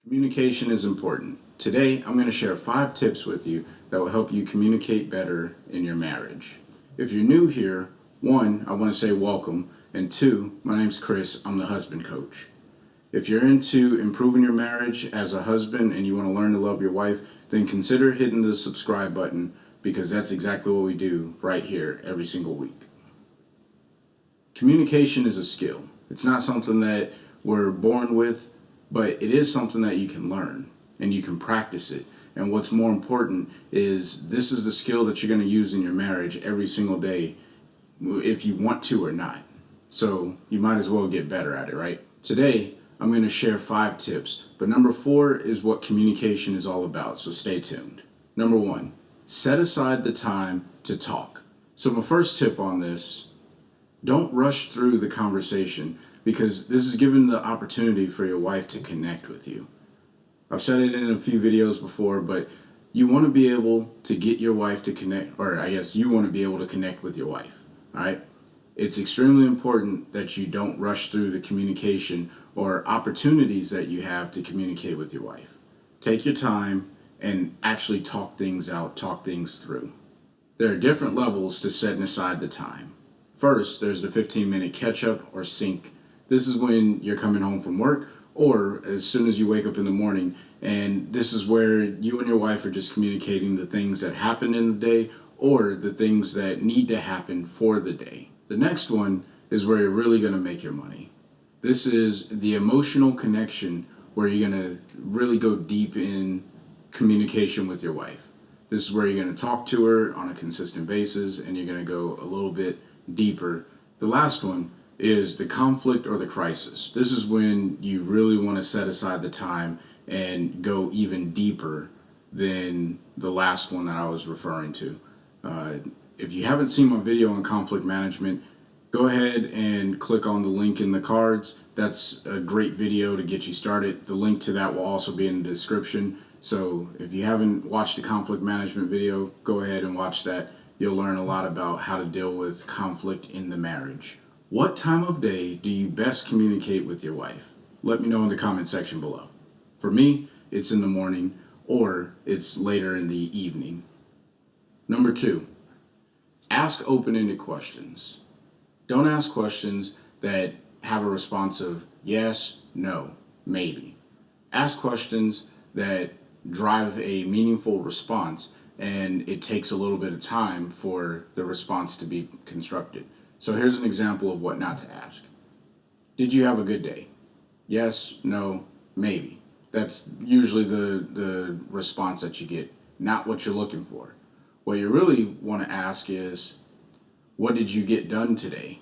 Communication is important. Today, I'm going to share 5 tips with you that will help you communicate better in your marriage. If you're new here, 1, I want to say welcome, and 2, my name's Chris, I'm the husband coach. If you're into improving your marriage as a husband and you want to learn to love your wife, then consider hitting the subscribe button because that's exactly what we do right here every single week. Communication is a skill. It's not something that we're born with, but it is something that you can learn and you can practice it. And what's more important is this is the skill that you're going to use in your marriage every single day if you want to or not. So you might as well get better at it, right? Today, I'm going to share 5 tips, but number 4 is what communication is all about, so stay tuned. Number 1, set aside the time to talk. So my first tip on this, don't rush through the conversation because this is giving the opportunity for your wife to connect with you. I've said it in a few videos before, but you want to be able to get your wife to connect, or I guess you want to be able to connect with your wife, all right? It's extremely important that you don't rush through the communication or opportunities that you have to communicate with your wife. Take your time and actually talk things out, talk things through. There are different levels to setting aside the time. First, there's the 15-minute catch-up or sync. This is when you're coming home from work or as soon as you wake up in the morning, and this is where you and your wife are just communicating the things that happened in the day or the things that need to happen for the day. The next one is where you're really going to make your money. This is the emotional connection where you're going to really go deep in communication with your wife. This is where you're going to talk to her on a consistent basis and you're going to go a little bit deeper. The last one is the conflict or the crisis. This is when you really want to set aside the time and go even deeper than the last one that I was referring to. If you haven't seen my video on conflict management, go ahead and click on the link in the cards. That's a great video to get you started. The link to that will also be in the description. So if you haven't watched the conflict management video, go ahead and watch that. You'll learn a lot about how to deal with conflict in the marriage. What time of day do you best communicate with your wife? Let me know in the comment section below. For me, it's in the morning or it's later in the evening. Number 2, ask open-ended questions. Don't ask questions that have a response of yes, no, maybe. Ask questions that drive a meaningful response, and it takes a little bit of time for the response to be constructed. So here's an example of what not to ask. Did you have a good day? Yes, no, maybe. That's usually the response that you get, not what you're looking for. What you really want to ask is, what did you get done today?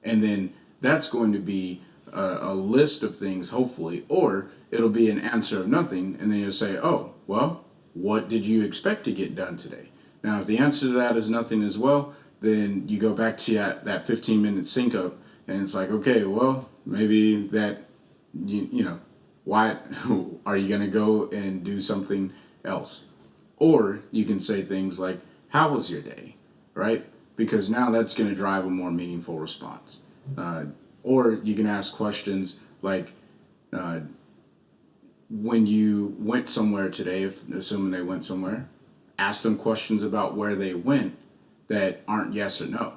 And then that's going to be a list of things, hopefully, or it'll be an answer of nothing, and then you'll say, oh, well, what did you expect to get done today? Now, if the answer to that is nothing as well, then you go back to that 15-minute sync up, and it's like, okay, well, maybe that, why are you going to go and do something else? Or you can say things like, how was your day, right? Because now that's going to drive a more meaningful response. Or you can ask questions like, when you went somewhere today, assuming they went somewhere, ask them questions about where they went that aren't yes or no.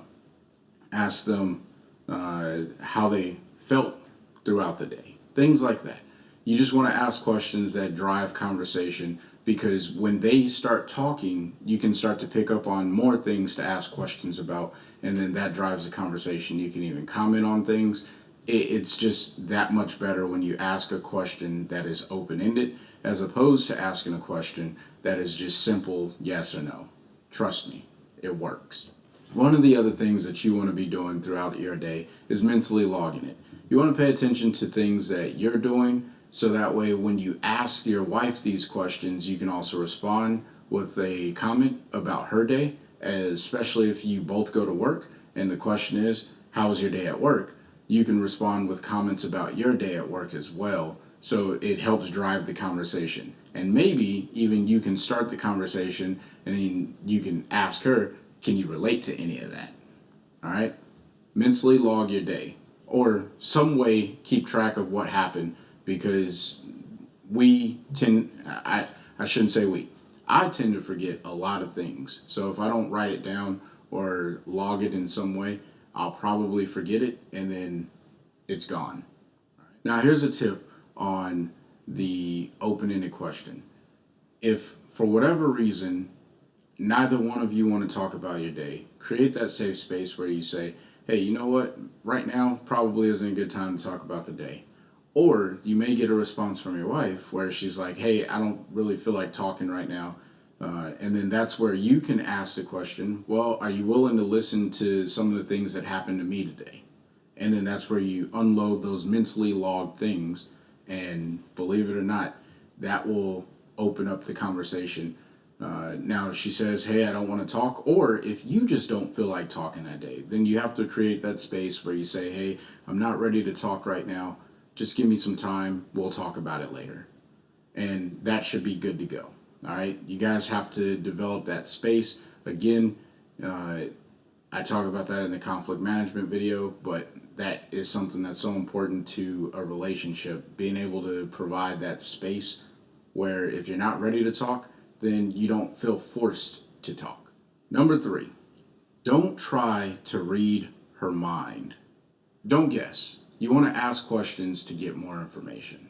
Ask them how they felt throughout the day. Things like that. You just want to ask questions that drive conversation, because when they start talking, you can start to pick up on more things to ask questions about, and then that drives the conversation. You can even comment on things. It's just that much better when you ask a question that is open-ended as opposed to asking a question that is just simple yes or no. Trust me, it works. One of the other things that you want to be doing throughout your day is mentally logging it. You want to pay attention to things that you're doing, so that way when you ask your wife these questions, you can also respond with a comment about her day, especially if you both go to work and the question is, how was your day at work? You can respond with comments about your day at work as well, so it helps drive the conversation. And maybe even you can start the conversation and then you can ask her, can you relate to any of that? All right? Mentally log your day, or some way keep track of what happened, because we tend, I shouldn't say we, I tend to forget a lot of things. So if I don't write it down or log it in some way, I'll probably forget it and then it's gone. Now, here's a tip on the open-ended question. If for whatever reason neither one of you want to talk about your day, create that safe space where you say, hey, you know what? Right now probably isn't a good time to talk about the day. Or you may get a response from your wife where she's like, hey, I don't really feel like talking right now. And then that's where you can ask the question, well, are you willing to listen to some of the things that happened to me today? And then that's where you unload those mentally logged things. And believe it or not, that will open up the conversation. Now, if she says, hey, I don't want to talk, or if you just don't feel like talking that day, then you have to create that space where you say, hey, I'm not ready to talk right now. Just give me some time. We'll talk about it later. And that should be good to go. All right. You guys have to develop that space. Again, I talk about that in the conflict management video, but that is something that's so important to a relationship, being able to provide that space where if you're not ready to talk, then you don't feel forced to talk. Number 3, don't try to read her mind. Don't guess. You want to ask questions to get more information.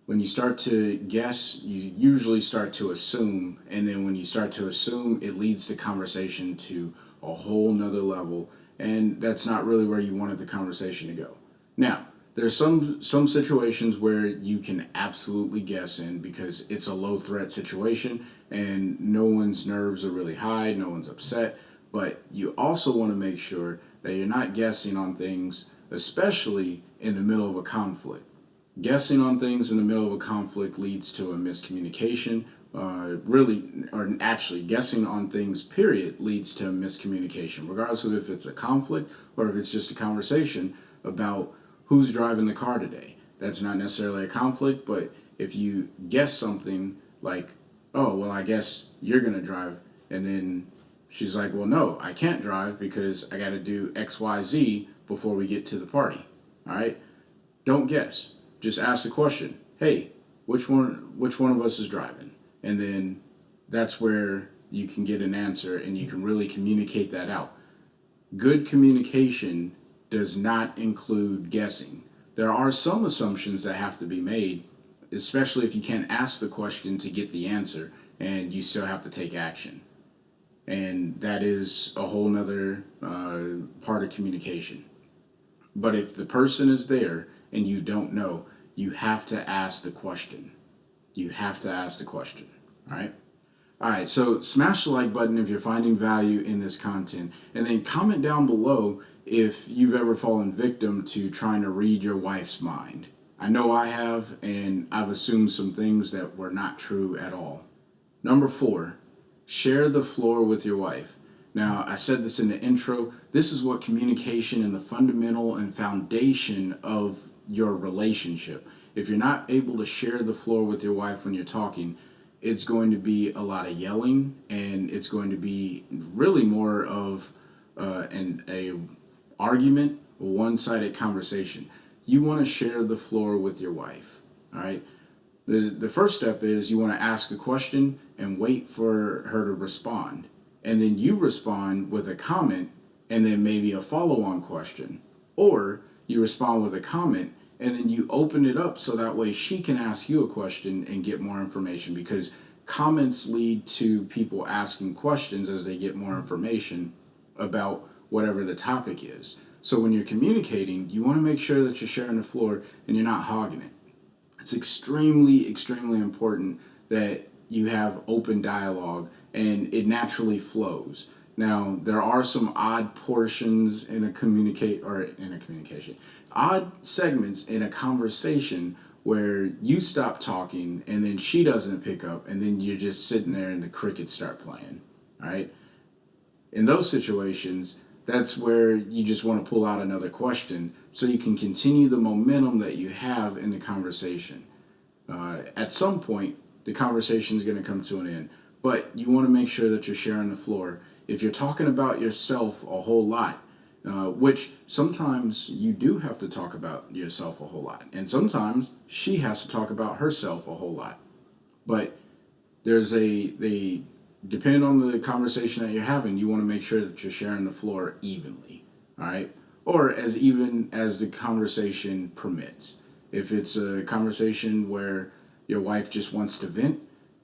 When you start to guess, you usually start to assume, and then when you start to assume, it leads the conversation to a whole nother level, and that's not really where you wanted the conversation to go. Now, there's some situations where you can absolutely guess in because it's a low threat situation and no one's nerves are really high, no one's upset, but you also want to make sure that you're not guessing on things, especially in the middle of a conflict. Guessing on things in the middle of a conflict leads to a miscommunication. Actually, guessing on things, period, leads to miscommunication, regardless of if it's a conflict or if it's just a conversation about who's driving the car today. That's not necessarily a conflict, but if you guess something like, oh, well, I guess you're going to drive, and then she's like, well, no, I can't drive because I got to do X, Y, Z before we get to the party. All right? Don't guess. Just ask the question, hey, which one of us is driving? And then that's where you can get an answer and you can really communicate that out. Good communication does not include guessing. There are some assumptions that have to be made, especially if you can't ask the question to get the answer and you still have to take action. And that is a whole nother part of communication. But if the person is there and you don't know, you have to ask the question. You have to ask the question. All right? All right, so smash the like button if you're finding value in this content. And then comment down below if you've ever fallen victim to trying to read your wife's mind. I know I have, and I've assumed some things that were not true at all. Number 4, share the floor with your wife. Now, I said this in the intro. This is what communication and the fundamental and foundation of your relationship. If you're not able to share the floor with your wife when you're talking, it's going to be a lot of yelling, and it's going to be really more of a argument, a one-sided conversation. You want to share the floor with your wife. All right. The first step is you want to ask a question and wait for her to respond. And then you respond with a comment and then maybe a follow-on question. Or you respond with a comment and then you open it up so that way she can ask you a question and get more information, because comments lead to people asking questions as they get more information about whatever the topic is. So when you're communicating, you want to make sure that you're sharing the floor and you're not hogging it. It's extremely, extremely important that you have open dialogue and it naturally flows. Now, there are some odd portions in a communication, odd segments in a conversation where you stop talking and then she doesn't pick up and then you're just sitting there and the crickets start playing. All right. In those situations, that's where you just want to pull out another question so you can continue the momentum that you have in the conversation. At some point, the conversation is going to come to an end, but you want to make sure that you're sharing the floor. If you're talking about yourself a whole lot, which sometimes you do have to talk about yourself a whole lot. And sometimes she has to talk about herself a whole lot. But they depending on the conversation that you're having, you want to make sure that you're sharing the floor evenly, all right? Or as even as the conversation permits. If it's a conversation where your wife just wants to vent,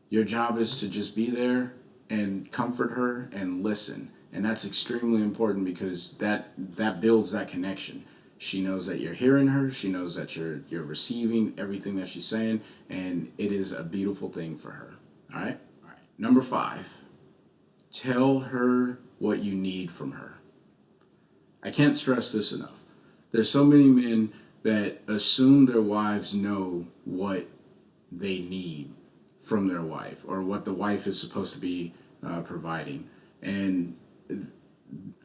your job is to just be there and comfort her and listen. And that's extremely important because that builds that connection. She knows that you're hearing her. She knows that you're receiving everything that she's saying, and it is a beautiful thing for her. All right? All right. Number 5, tell her what you need from her. I can't stress this enough. There's so many men that assume their wives know what they need from their wife or what the wife is supposed to be providing. And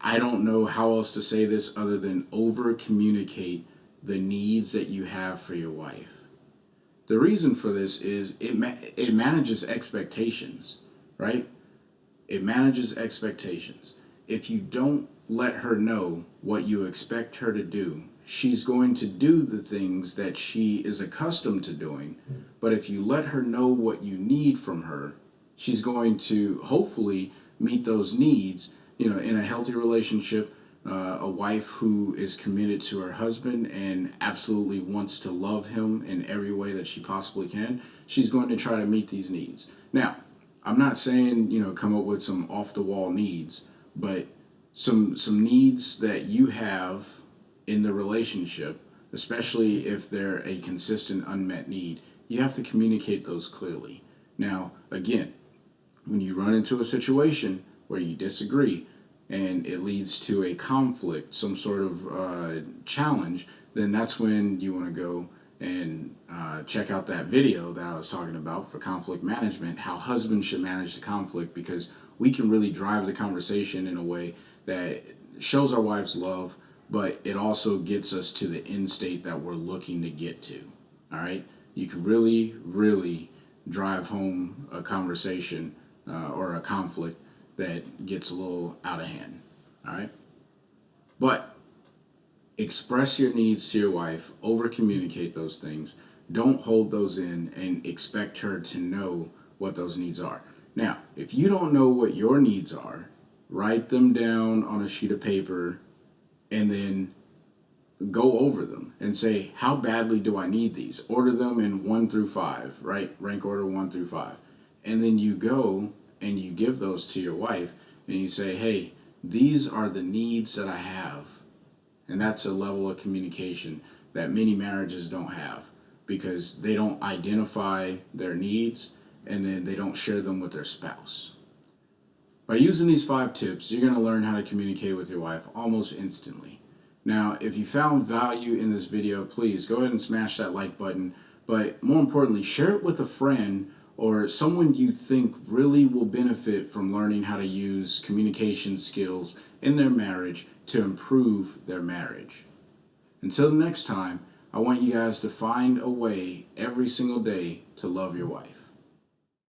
I don't know how else to say this other than over communicate the needs that you have for your wife. The reason for this is it manages expectations, right? It manages expectations. If you don't let her know what you expect her to do, she's going to do the things that she is accustomed to doing. But if you let her know what you need from her, she's going to hopefully meet those needs. You know, in a healthy relationship, a wife who is committed to her husband and absolutely wants to love him in every way that she possibly can, she's going to try to meet these needs. Now, I'm not saying, come up with some off-the-wall needs, but some needs that you have in the relationship, especially if they're a consistent unmet need, you have to communicate those clearly. Now, again, when you run into a situation where you disagree and it leads to a conflict, some sort of challenge, then that's when you want to go and check out that video that I was talking about for conflict management, how husbands should manage the conflict, because we can really drive the conversation in a way that shows our wives love, but it also gets us to the end state that we're looking to get to. All right? You can really, really drive home a conversation or a conflict that gets a little out of hand. All right? But express your needs to your wife, over communicate those things. Don't hold those in and expect her to know what those needs are. Now, if you don't know what your needs are, write them down on a sheet of paper and then go over them and say, how badly do I need these? Order them in 1 through 5, right? Rank order 1 through 5. And then you go and you give those to your wife and you say, hey, these are the needs that I have. And that's a level of communication that many marriages don't have, because they don't identify their needs and then they don't share them with their spouse. By using these 5 tips, you're going to learn how to communicate with your wife almost instantly. Now, if you found value in this video, please go ahead and smash that like button. But more importantly, share it with a friend or someone you think really will benefit from learning how to use communication skills in their marriage to improve their marriage. Until next time, I want you guys to find a way every single day to love your wife.